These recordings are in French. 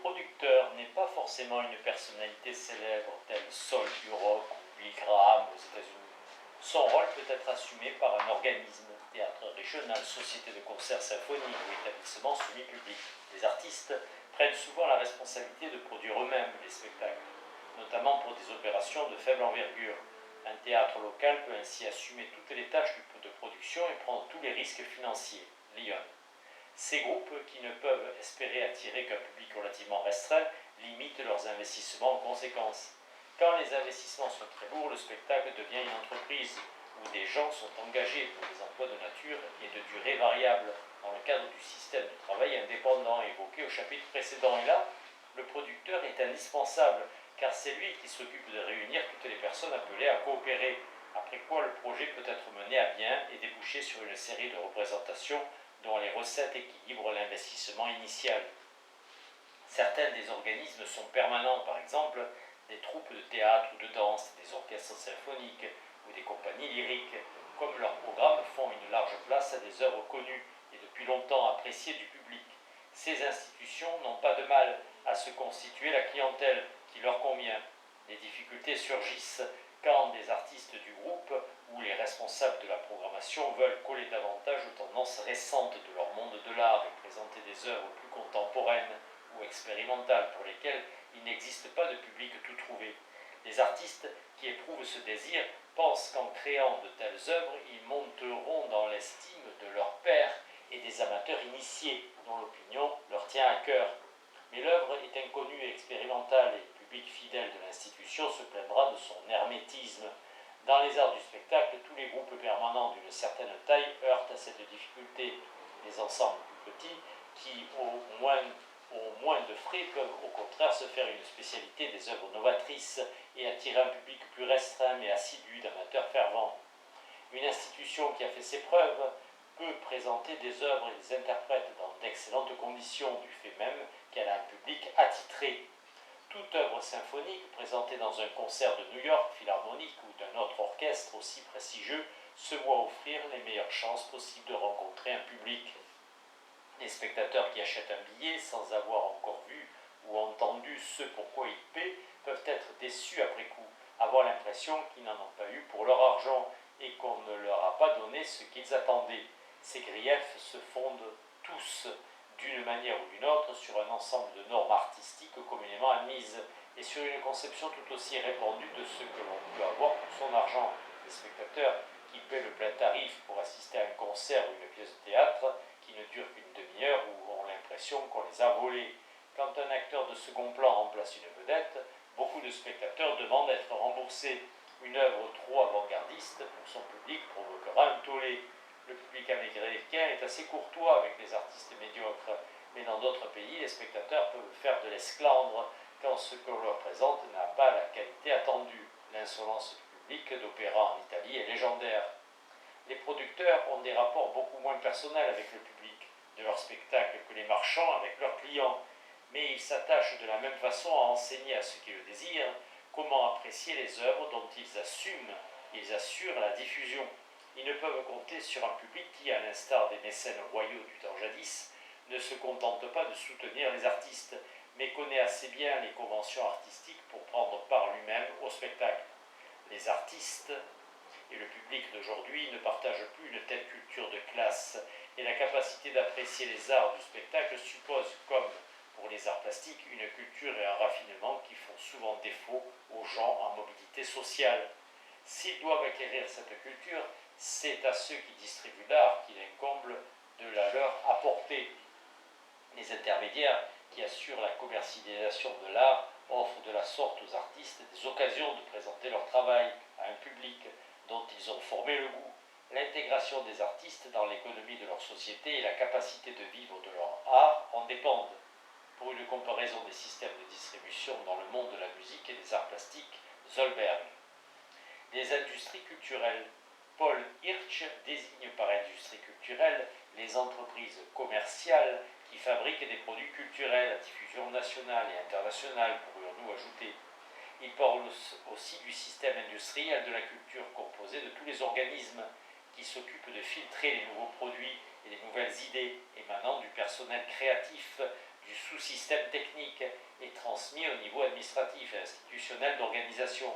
producteur n'est pas forcément une personnalité célèbre telle Sol Hurock ou Bill Graham aux États-Unis. Son rôle peut être assumé par un organisme, théâtre régional, société de concert symphonique ou établissement semi-public. Les artistes prennent souvent la responsabilité de produire eux-mêmes les spectacles, notamment pour des opérations de faible envergure. Un théâtre local peut ainsi assumer toutes les tâches de production et prendre tous les risques financiers. Lyon. Ces groupes, qui ne peuvent espérer attirer qu'un public relativement restreint, limitent leurs investissements en conséquence. Quand les investissements sont très lourds, le spectacle devient une entreprise où des gens sont engagés pour des emplois de nature et de durée variable, dans le cadre du système de travail indépendant évoqué au chapitre précédent. Et là, le producteur est indispensable, car c'est lui qui s'occupe de réunir toutes les personnes appelées à coopérer, après quoi le projet peut être mené à bien et déboucher sur une série de représentations dont les recettes équilibrent l'investissement initial. Certains des organismes sont permanents, par exemple des troupes de théâtre ou de danse, des orchestres symphoniques ou des compagnies lyriques. Comme leurs programmes font une large place à des œuvres connues et depuis longtemps appréciées du public, ces institutions n'ont pas de mal à se constituer la clientèle qui leur convient. Les difficultés surgissent quand des artistes du groupe ou les responsables de la programmation veulent coller davantage aux tendances récentes de leur monde de l'art et présenter des œuvres plus contemporaines ou expérimentales pour lesquelles il n'existe pas de public tout trouvé. Les artistes qui éprouvent ce désir pensent qu'en créant de telles œuvres, ils monteront dans l'estime de leurs pairs et des amateurs initiés, dont l'opinion leur tient à cœur. Mais l'œuvre est inconnue et expérimentale, et le public fidèle de l'institution se plaindra de son hermétisme. Dans les arts du spectacle, tous les groupes permanents d'une certaine taille heurtent à cette difficulté. Les ensembles plus petits, qui au moins de frais, peuvent au contraire se faire une spécialité des œuvres novatrices et attirer un public plus restreint mais assidu d'amateurs fervents. Une institution qui a fait ses preuves peut présenter des œuvres et des interprètes dans d'excellentes conditions, du fait même qu'elle a un public attitré. Toute œuvre symphonique présentée dans un concert de New York Philharmonique ou d'un autre orchestre aussi prestigieux se voit offrir les meilleures chances possibles de rencontrer un public. Les spectateurs qui achètent un billet sans avoir encore vu ou entendu ce pourquoi ils paient peuvent être déçus après coup, avoir l'impression qu'ils n'en ont pas eu pour leur argent et qu'on ne leur a pas donné ce qu'ils attendaient. Ces griefs se fondent tous, d'une manière ou d'une autre, sur un ensemble de normes artistiques communément admises et sur une conception tout aussi répandue de ce que l'on peut avoir pour son argent. Les spectateurs qui paient le plein tarif pour assister à un concert ou une pièce de théâtre qui ne dure qu'une demi-heure ou ont l'impression qu'on les a volés. Quand un acteur de second plan remplace une vedette, beaucoup de spectateurs demandent à être remboursés. Une œuvre trop avant-gardiste pour son public provoquera un tollé. Le public américain est assez courtois avec les artistes médiocres, mais dans d'autres pays, les spectateurs peuvent faire de l'esclandre quand ce que l'on leur présente n'a pas la qualité attendue. L'insolence du public d'opéra en Italie est légendaire. Les producteurs ont des rapports beaucoup moins personnels avec le public de leur spectacle que les marchands avec leurs clients, mais ils s'attachent de la même façon à enseigner à ceux qui le désirent comment apprécier les œuvres dont ils assurent la diffusion. Ils ne peuvent compter sur un public qui, à l'instar des mécènes royaux du temps jadis, ne se contente pas de soutenir les artistes, mais connaît assez bien les conventions artistiques pour prendre part lui-même au spectacle. Les artistes et le public d'aujourd'hui ne partagent plus une telle culture de classe, et la capacité d'apprécier les arts du spectacle suppose, comme pour les arts plastiques, une culture et un raffinement qui font souvent défaut aux gens en mobilité sociale. S'ils doivent acquérir cette culture, c'est à ceux qui distribuent l'art qu'il incombe de la leur apporter. Les intermédiaires qui assurent la commercialisation de l'art offrent de la sorte aux artistes des occasions de présenter leur travail à un public dont ils ont formé le goût. L'intégration des artistes dans l'économie de leur société et la capacité de vivre de leur art en dépendent. Pour une comparaison des systèmes de distribution dans le monde de la musique et des arts plastiques, Zollberg. Les industries culturelles. Paul Hirsch désigne par industrie culturelle les entreprises commerciales qui fabriquent des produits culturels à diffusion nationale et internationale, pourrions-nous ajouter. Il parle aussi du système industriel de la culture composé de tous les organismes qui s'occupent de filtrer les nouveaux produits et les nouvelles idées émanant du personnel créatif du sous-système technique est transmis au niveau administratif et institutionnel d'organisation.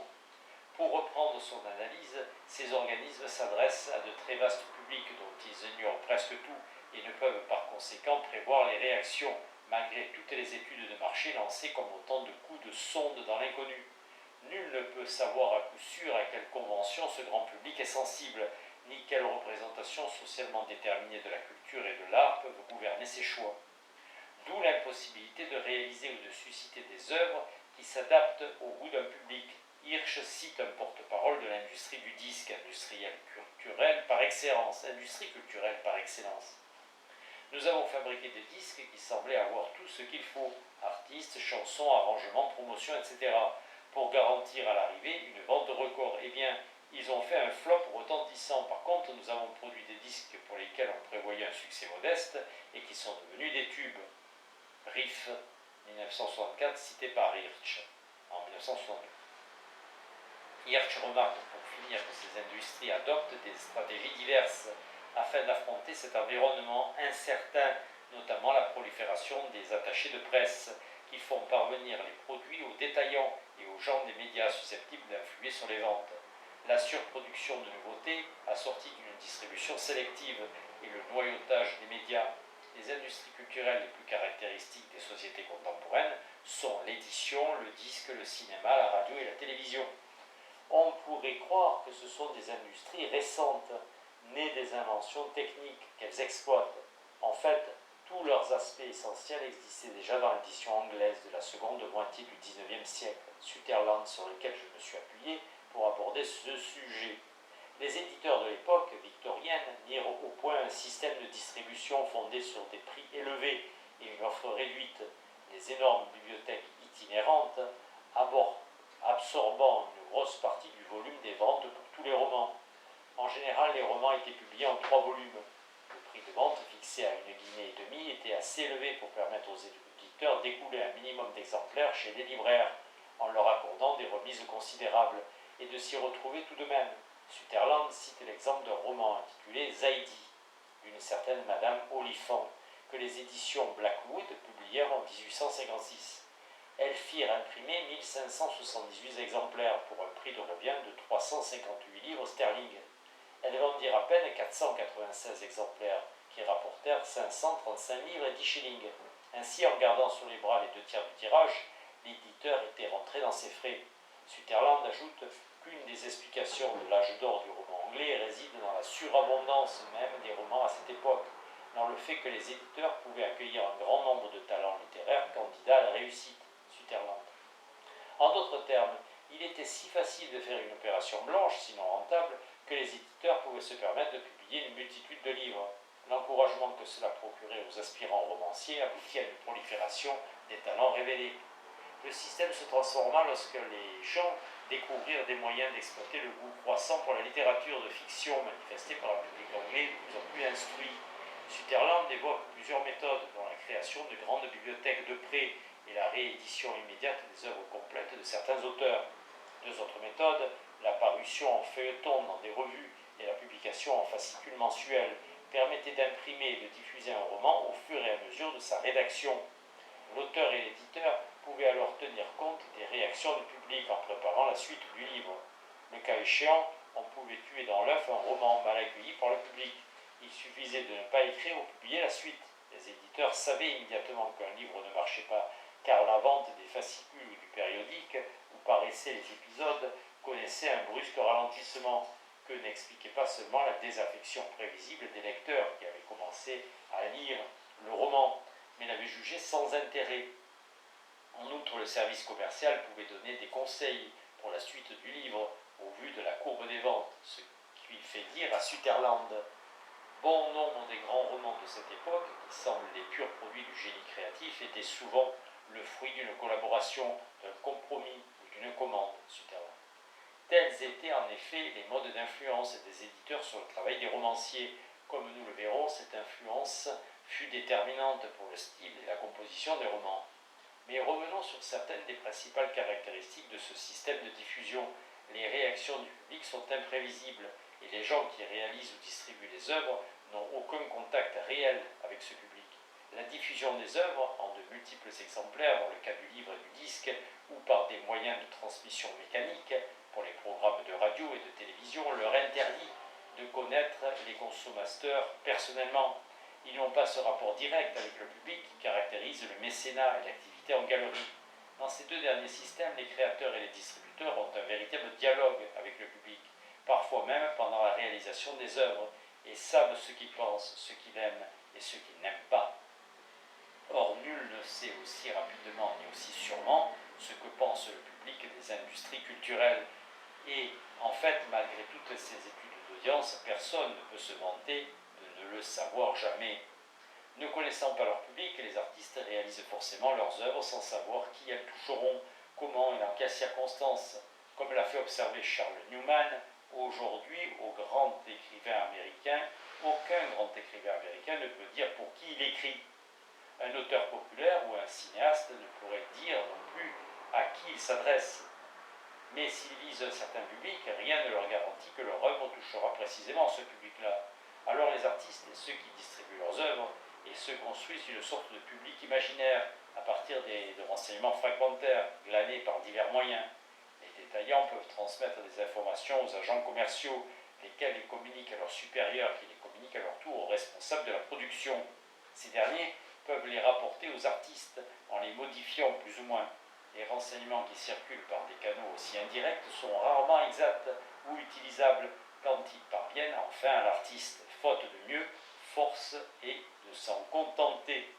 Pour reprendre son analyse, ces organismes s'adressent à de très vastes publics dont ils ignorent presque tout et ne peuvent par conséquent prévoir les réactions malgré toutes les études de marché lancées comme autant de coups de sonde dans l'inconnu. Nul ne peut savoir à coup sûr à quelle convention ce grand public est sensible, ni quelle représentation socialement déterminée de la culture et de l'art peuvent gouverner ses choix. D'où l'impossibilité de réaliser ou de susciter des œuvres qui s'adaptent au goût d'un public. Hirsch cite un porte-parole de l'industrie du disque, industrie culturelle par excellence. Nous avons fabriqué des disques qui semblaient avoir tout ce qu'il faut, artistes, chansons, arrangements, promotions, etc., pour garantir à l'arrivée une vente de record. Eh bien, ils ont fait un flop retentissant. Par contre, nous avons produit des disques pour lesquels on prévoyait un succès modeste et qui sont devenus des tubes. Riff, 1964, cité par Hirsch, en 1962. Hirsch remarque pour finir que ces industries adoptent des stratégies diverses afin d'affronter cet environnement incertain, notamment la prolifération des attachés de presse qui font parvenir les produits aux détaillants et aux gens des médias susceptibles d'influer sur les ventes. La surproduction de nouveautés assortie d'une distribution sélective et le noyautage des médias. Les industries culturelles les plus caractéristiques des sociétés contemporaines sont l'édition, le disque, le cinéma, la radio et la télévision. On pourrait croire que ce sont des industries récentes, nées des inventions techniques qu'elles exploitent. En fait, tous leurs aspects essentiels existaient déjà dans l'édition anglaise de la seconde moitié du XIXe siècle, Sutherland, sur lequel je me suis appuyé pour aborder ce sujet. Les éditeurs de l'époque victorienne mirent au point un système de distribution fondé sur des prix élevés et une offre réduite. Les énormes bibliothèques itinérantes absorbant une grosse partie du volume des ventes pour tous les romans. En général, les romans étaient publiés en 3 volumes. Le prix de vente, fixé à 1,5 guinée, était assez élevé pour permettre aux éditeurs d'écouler un minimum d'exemplaires chez les libraires, en leur accordant des remises considérables, et de s'y retrouver tout de même. Sutherland cite l'exemple d'un roman intitulé Zaidi, d'une certaine Madame Oliphant, que les éditions Blackwood publièrent en 1856. Elles firent imprimer 1578 exemplaires pour un prix de revient de 358 livres sterling. Elles vendirent à peine 496 exemplaires, qui rapportèrent 535 livres et 10 shillings. Ainsi, en gardant sur les bras les 2/3 du tirage, l'éditeur était rentré dans ses frais. Sutherland ajoute qu'une des explications de l'âge d'or du roman anglais réside dans la surabondance même des romans à cette époque, dans le fait que les éditeurs pouvaient accueillir un grand nombre de talents littéraires candidats à la réussite. Sutherland. En d'autres termes, il était si facile de faire une opération blanche, sinon rentable, que les éditeurs pouvaient se permettre de publier une multitude de livres. L'encouragement que cela procurait aux aspirants romanciers aboutit à une prolifération des talents révélés. Le système se transforma lorsque les gens découvrirent des moyens d'exploiter le goût croissant pour la littérature de fiction manifesté par un public anglais de plus en plus instruit. Sutherland évoque plusieurs méthodes, dont la création de grandes bibliothèques de prêt et la réédition immédiate des œuvres complètes de certains auteurs. 2 autres méthodes, la parution en feuilleton dans des revues et la publication en fascicules mensuels, permettaient d'imprimer et de diffuser un roman au fur et à mesure de sa rédaction. L'auteur et l'éditeur pouvaient alors tenir compte des réactions du public en préparant la suite du livre. Le cas échéant, on pouvait tuer dans l'œuf un roman mal accueilli par le public. Il suffisait de ne pas écrire ou publier la suite. Les éditeurs savaient immédiatement qu'un livre ne marchait pas, car la vente des fascicules ou du périodique, où paraissaient les épisodes, connaissait un brusque ralentissement, que n'expliquait pas seulement la désaffection prévisible des lecteurs qui avaient commencé à lire le roman, mais l'avaient jugé sans intérêt. En outre, le service commercial pouvait donner des conseils pour la suite du livre, au vu de la courbe des ventes, ce qui fait dire à Sutherland. Bon nombre des grands romans de cette époque, qui semblent les purs produits du génie créatif, étaient souvent le fruit d'une collaboration, d'un compromis ou d'une commande. Sutherland. Tels étaient en effet les modes d'influence des éditeurs sur le travail des romanciers. Comme nous le verrons, cette influence fut déterminante pour le style et la composition des romans. Mais revenons sur certaines des principales caractéristiques de ce système de diffusion. Les réactions du public sont imprévisibles et les gens qui réalisent ou distribuent les œuvres n'ont aucun contact réel avec ce public. La diffusion des œuvres, en de multiples exemplaires dans le cas du livre et du disque, ou par des moyens de transmission mécanique, pour les programmes de radio et de télévision, leur interdit de connaître les consommateurs personnellement. Ils n'ont pas ce rapport direct avec le public qui caractérise le mécénat et l'activité en galerie. Dans ces deux derniers systèmes, les créateurs et les distributeurs ont un véritable dialogue avec le public, parfois même pendant la réalisation des œuvres, et savent ce qu'ils pensent, ce qu'ils aiment et ce qu'ils n'aiment pas. Or, nul ne sait aussi rapidement ni aussi sûrement ce que pense le public des industries culturelles. Et en fait, malgré toutes ces études d'audience, personne ne peut se vanter de ne le savoir jamais. Ne connaissant pas leur public, les artistes réalisent forcément leurs œuvres sans savoir qui elles toucheront, comment et dans quelles circonstances. Comme l'a fait observer Charles Newman, aujourd'hui, aucun grand écrivain américain ne peut dire pour qui il écrit. Un auteur populaire ou un cinéaste ne pourrait dire non plus à qui il s'adresse. Mais s'ils visent un certain public, rien ne leur garantit que leur œuvre touchera précisément ce public-là. Alors les artistes et ceux qui distribuent leurs œuvres et ceux construisent une sorte de public imaginaire à partir de renseignements fragmentaires glanés par divers moyens. Les détaillants peuvent transmettre des informations aux agents commerciaux, lesquels les communiquent à leurs supérieurs, qui les communiquent à leur tour aux responsables de la production. Ces derniers peuvent les rapporter aux artistes en les modifiant plus ou moins. Les renseignements qui circulent par des canaux aussi indirects sont rarement exacts ou utilisables quand ils parviennent enfin à l'artiste. Faute de mieux, force est de s'en contenter.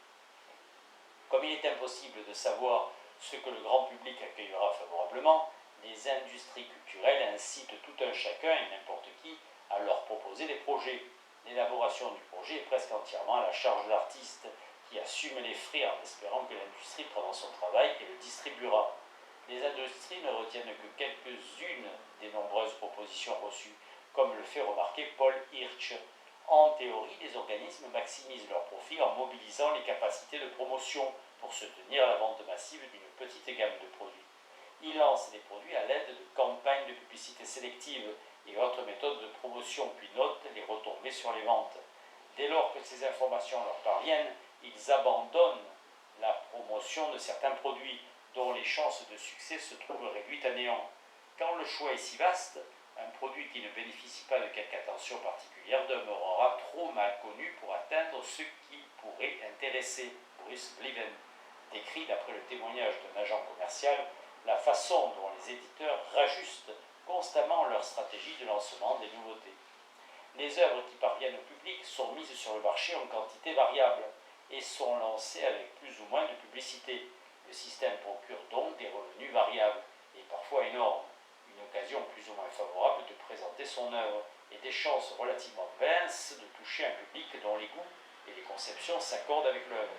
Comme il est impossible de savoir ce que le grand public accueillera favorablement, les industries culturelles incitent tout un chacun et n'importe qui à leur proposer des projets. L'élaboration du projet est presque entièrement à la charge de l'artiste, qui assume les frais en espérant que l'industrie prendra son travail et le distribuera. Les industries ne retiennent que quelques-unes des nombreuses propositions reçues, comme le fait remarquer Paul Hirsch. En théorie, les organismes maximisent leurs profits en mobilisant les capacités de promotion pour soutenir la vente massive d'une petite gamme de produits. Ils lancent les produits à l'aide de campagnes de publicité sélective et autres méthodes de promotion, puis notent les retombées sur les ventes. Dès lors que ces informations leur parviennent, ils abandonnent la promotion de certains produits dont les chances de succès se trouvent réduites à néant. Quand le choix est si vaste, un produit qui ne bénéficie pas de quelque attention particulière demeurera trop mal connu pour atteindre ceux qui pourraient intéresser. Bruce Bliven décrit, d'après le témoignage d'un agent commercial, la façon dont les éditeurs rajustent constamment leur stratégie de lancement des nouveautés. Les œuvres qui parviennent au public sont mises sur le marché en quantité variable et sont lancées avec plus ou moins de publicité. Le système procure donc des revenus variables et parfois énormes, une occasion plus ou moins favorable de présenter son œuvre et des chances relativement minces de toucher un public dont les goûts et les conceptions s'accordent avec l'œuvre.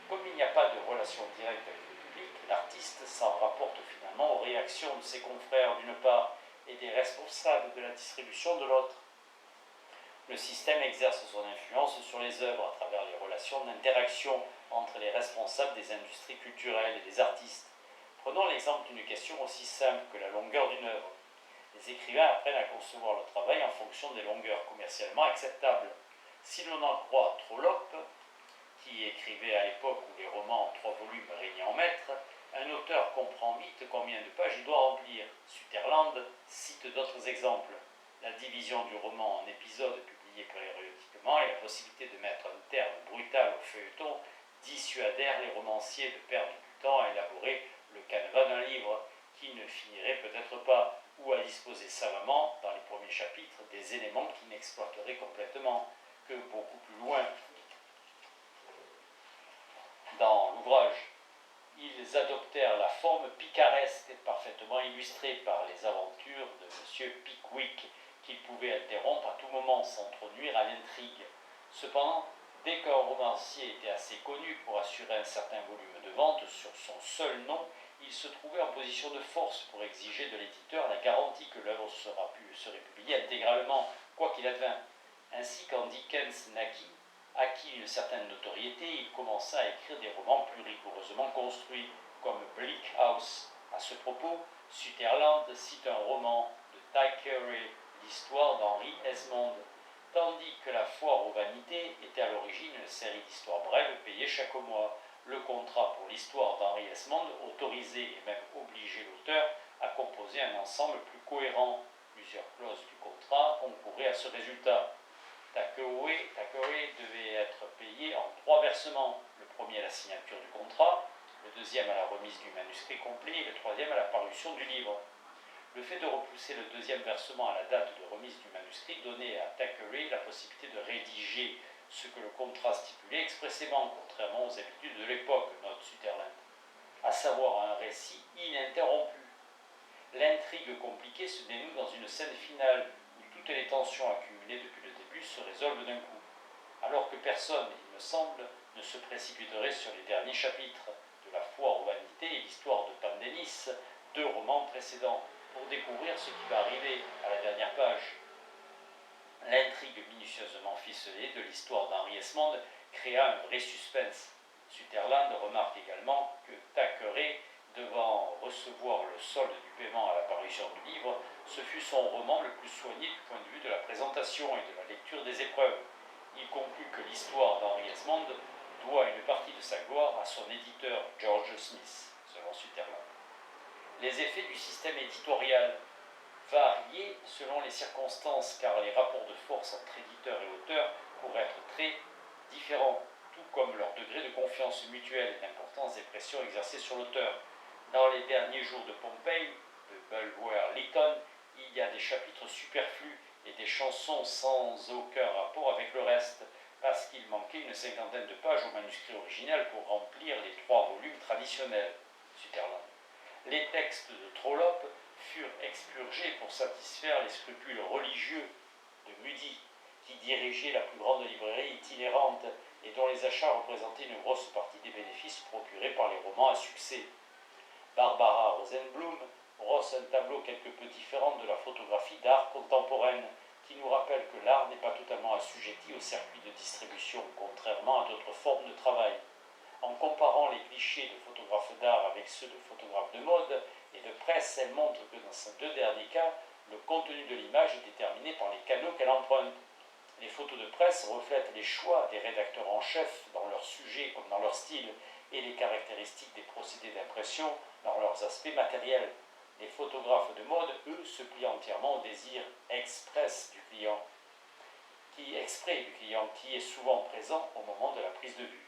Comme il n'y a pas de relation directe avec le public, l'artiste s'en rapporte finalement aux réactions de ses confrères d'une part et des responsables de la distribution de l'autre. Le système exerce son influence sur les œuvres à travers les relations d'interaction entre les responsables des industries culturelles et les artistes. Prenons l'exemple d'une question aussi simple que la longueur d'une œuvre. Les écrivains apprennent à concevoir le travail en fonction des longueurs commercialement acceptables. Si l'on en croit Trollope, qui écrivait à l'époque où les romans en 3 volumes régnaient en maître, un auteur comprend vite combien de pages il doit remplir. Sutherland cite d'autres exemples. La division du roman en épisodes publiés périodiquement et la possibilité de mettre un terme brutal au feuilleton dissuadèrent les romanciers de perdre du temps à élaborer le canevas d'un livre qui ne finirait peut-être pas, ou à disposer savamment, dans les premiers chapitres, des éléments qui n'exploiteraient complètement que beaucoup plus loin dans l'ouvrage. Ils adoptèrent la forme picaresque parfaitement illustrée par les aventures de M. Pickwick, qu'ils pouvaient interrompre à tout moment sans trop nuire à l'intrigue. Cependant, dès qu'un romancier était assez connu pour assurer un certain volume de vente sur son seul nom, il se trouvait en position de force pour exiger de l'éditeur la garantie que l'œuvre serait publiée intégralement, quoi qu'il advint. Ainsi, quand Dickens acquit une certaine notoriété, il commença à écrire des romans plus rigoureusement construits, comme Bleak House. À ce propos, Sutherland cite un roman de Thackeray, l'histoire d'Henry Esmond, tandis que la foire aux vanités était à l'origine une série d'histoires brèves payées chaque mois. Le contrat pour l'histoire d'Henry Esmond autorisait et même obligeait l'auteur à composer un ensemble plus cohérent. Plusieurs clauses du contrat concouraient à ce résultat. Thackeray devait être payé en 3 versements. Le premier à la signature du contrat, le deuxième à la remise du manuscrit complet et le troisième à la parution du livre. Le fait de repousser le deuxième versement à la date de remise du manuscrit donnait à Thackeray la possibilité de rédiger ce que le contrat stipulait expressément, contrairement aux habitudes de l'époque, note Sutherland, à savoir un récit ininterrompu. L'intrigue compliquée se dénoue dans une scène finale où toutes les tensions accumulées depuis le début se résolvent d'un coup, alors que personne, il me semble, ne se précipiterait sur les derniers chapitres de La foire aux vanités et l'histoire de Pendennis, 2 romans précédents, pour découvrir ce qui va arriver à la dernière page. L'intrigue minutieusement ficelée de l'histoire d'Henry Esmond créa un vrai suspense. Sutherland remarque également que Thackeray, devant recevoir le solde du paiement à la parution du livre, ce fut son roman le plus soigné du point de vue de la présentation et de la lecture des épreuves. Il conclut que l'histoire d'Henry Esmond doit une partie de sa gloire à son éditeur George Smith, selon Sutherland. Les effets du système éditorial variaient selon les circonstances, car les rapports de force entre éditeurs et auteurs pourraient être très différents, tout comme leur degré de confiance mutuelle et l'importance des pressions exercées sur l'auteur. Dans les derniers jours de Pompey, de Bulwer-Lytton, il y a des chapitres superflus et des chansons sans aucun rapport avec le reste, parce qu'il manquait une 50aine de pages au manuscrit original pour remplir les 3 volumes traditionnels. Sutherland. Les textes de Trollope furent expurgés pour satisfaire les scrupules religieux de Mudie, qui dirigeait la plus grande librairie itinérante et dont les achats représentaient une grosse partie des bénéfices procurés par les romans à succès. Barbara Rosenblum brosse un tableau quelque peu différent de la photographie d'art contemporaine, qui nous rappelle que l'art n'est pas totalement assujetti au circuit de distribution, contrairement à d'autres formes de travail. En comparant les clichés de photographes d'art avec ceux de photographes de mode et de presse, elle montre que dans ces 2 derniers cas, le contenu de l'image est déterminé par les canaux qu'elle emprunte. Les photos de presse reflètent les choix des rédacteurs en chef dans leur sujet comme dans leur style et les caractéristiques des procédés d'impression dans leurs aspects matériels. Les photographes de mode, eux, se plient entièrement au désir exprès du client, qui est souvent présent au moment de la prise de vue.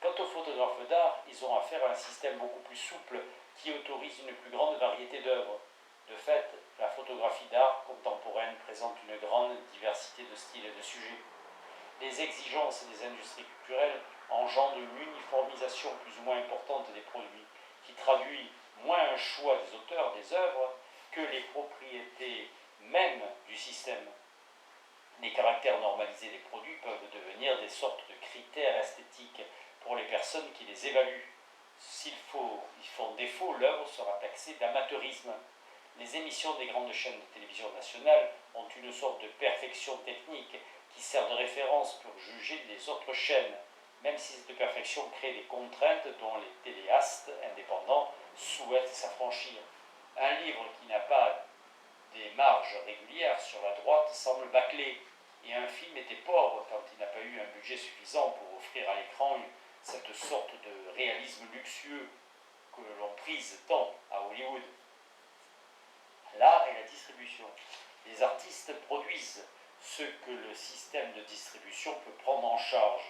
Quant aux photographes d'art, ils ont affaire à un système beaucoup plus souple qui autorise une plus grande variété d'œuvres. De fait, la photographie d'art contemporaine présente une grande diversité de styles et de sujets. Les exigences des industries culturelles engendrent une uniformisation plus ou moins importante des produits, qui traduit moins un choix des auteurs des œuvres que les propriétés mêmes du système. Les caractères normalisés des produits peuvent devenir des sortes de critères esthétiques pour les personnes qui les évaluent. S'ils font défaut, l'œuvre sera taxée d'amateurisme. Les émissions des grandes chaînes de télévision nationales ont une sorte de perfection technique qui sert de référence pour juger les autres chaînes, même si cette perfection crée des contraintes dont les téléastes indépendants souhaitent s'affranchir. Un livre qui n'a pas des marges régulières sur la droite semble bâclé, et un film était pauvre quand il n'a pas eu un budget suffisant pour offrir à l'écran cette sorte de réalisme luxueux que l'on prise tant à Hollywood. L'art et la distribution. Les artistes produisent ce que le système de distribution peut prendre en charge,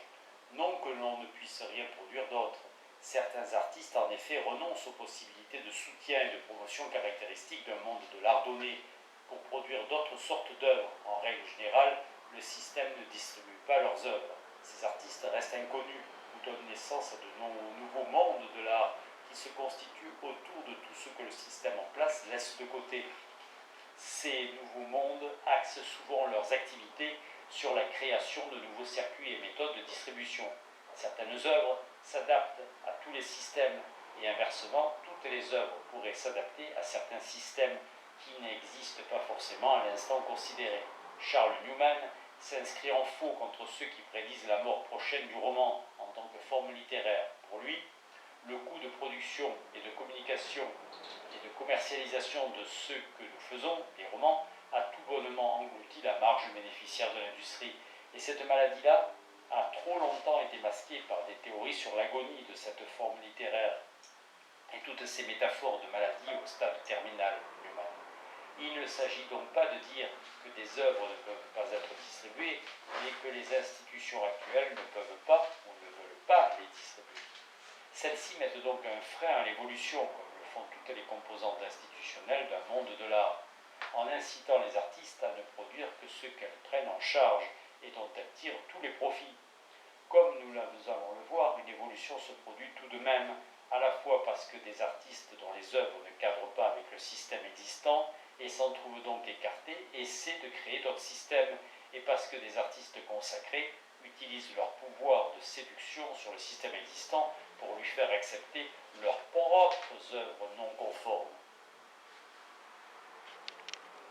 non que l'on ne puisse rien produire d'autre. Certains artistes, en effet, renoncent aux possibilités de soutien et de promotion caractéristiques d'un monde de l'art donné pour produire d'autres sortes d'œuvres. En règle générale, le système ne distribue pas leurs œuvres. Ces artistes restent inconnus ou donnent naissance à de nouveaux mondes de l'art qui se constituent autour de tout ce que le système en place laisse de côté. Ces nouveaux mondes axent souvent leurs activités sur la création de nouveaux circuits et méthodes de distribution. Certaines œuvres s'adaptent à tous les systèmes et inversement, toutes les œuvres pourraient s'adapter à certains systèmes qui n'existent pas forcément à l'instant considéré. Charles Newman s'inscrit en faux contre ceux qui prédisent la mort prochaine du roman en tant que forme littéraire. Pour lui, le coût de production et de communication et de commercialisation de ce que nous faisons, les romans, a tout bonnement englouti la marge bénéficiaire de l'industrie. Et cette maladie-là a trop longtemps été masquée par des théories sur l'agonie de cette forme littéraire et toutes ces métaphores de maladie au stade terminal de l'humain. Il ne s'agit donc pas de dire que des œuvres ne peuvent pas être distribuées, mais que les institutions actuelles ne peuvent pas ou ne veulent pas les distribuer. Celles-ci mettent donc un frein à l'évolution, comme le font toutes les composantes institutionnelles d'un monde de l'art, en incitant les artistes à ne produire que ce qu'elles prennent en charge et dont elles tirent tous les profits. Comme nous allons le voir, une évolution se produit tout de même, à la fois parce que des artistes dont les œuvres ne cadrent pas avec le système existant et s'en trouvent donc écartés essaient de créer d'autres systèmes, et parce que des artistes consacrés utilisent leur pouvoir de séduction sur le système existant pour lui faire accepter leurs propres œuvres non conformes.